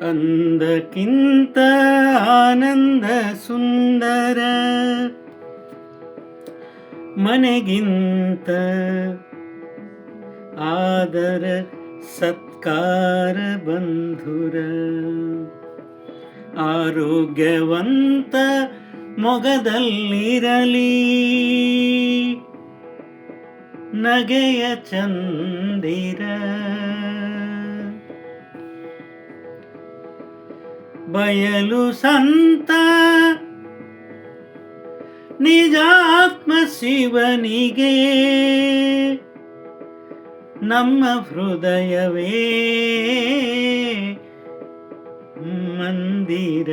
ಅಂದಕ್ಕಿಂತ ಆನಂದ ಸುಂದರ, ಮನೆಗಿಂತ ಆದರ ಸತ್ಕಾರ ಬಂಧುರ. ಆರೋಗ್ಯವಂತ ಮೊಗದಲ್ಲಿರಲಿ ನಗೆಯ ಚಂದಿರ. ಬಯಲು ಸಂತ ನಿಜಾತ್ಮ ಶಿವನಿಗೆ ನಮ್ಮ ಹೃದಯವೇ ಮಂದಿರ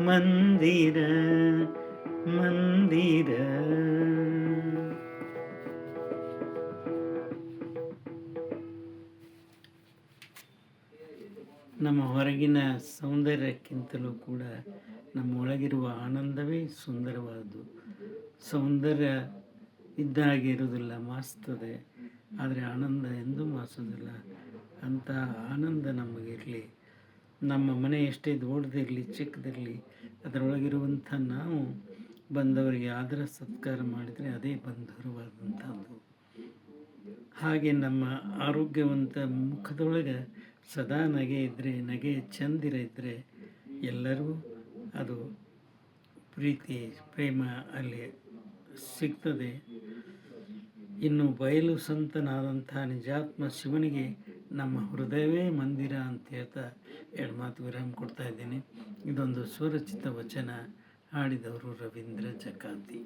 ಮಂದಿರ ಮಂದಿರ. ನಮ್ಮ ಹೊರಗಿನ ಸೌಂದರ್ಯಕ್ಕಿಂತಲೂ ಕೂಡ ನಮ್ಮ ಒಳಗಿರುವ ಆನಂದವೇ ಸುಂದರವಾದ್ದು. ಸೌಂದರ್ಯ ಇದ್ದಾಗೆ ಇರುವುದಿಲ್ಲ, ಮಾಸ್ತದೆ, ಆದರೆ ಆನಂದ ಎಂದೂ ಮಾಸೋದಿಲ್ಲ. ಅಂಥ ಆನಂದ ನಮಗಿರಲಿ. ನಮ್ಮ ಮನೆ ಎಷ್ಟೇ ದೊಡ್ಡದಿರಲಿ ಚಿಕ್ಕದಿರಲಿ, ಅದರೊಳಗಿರುವಂಥ ನಾವು ಬಂದವರಿಗೆ ಆದರ ಸತ್ಕಾರ ಮಾಡಿದರೆ ಅದೇ ಬಂಧುರವಾದಂಥದ್ದು. ಹಾಗೆ ನಮ್ಮ ಆರೋಗ್ಯವಂತ ಮುಖದೊಳಗೆ ಸದಾ ನಗೆ ಇದ್ದರೆ, ನಗೆ ಚಂದಿರ ಇದ್ದರೆ ಎಲ್ಲರೂ ಅದು ಪ್ರೀತಿ ಪ್ರೇಮ ಅಲ್ಲಿ ಸಿಗ್ತದೆ. ಇನ್ನು ಬಯಲು ಸಂತನಾದಂಥ ನಿಜಾತ್ಮ ಶಿವನಿಗೆ ನಮ್ಮ ಹೃದಯವೇ ಮಂದಿರ ಅಂತ ಹೇಳ್ತಾ ಎರಡು ಮಾತು ವಿರಾಮ ಕೊಡ್ತಾ ಇದ್ದೀನಿ. ಇದೊಂದು ಸ್ವರಚಿತ ವಚನ, ಹಾಡಿದವರು ರವೀಂದ್ರ ಜಕಾತಿ.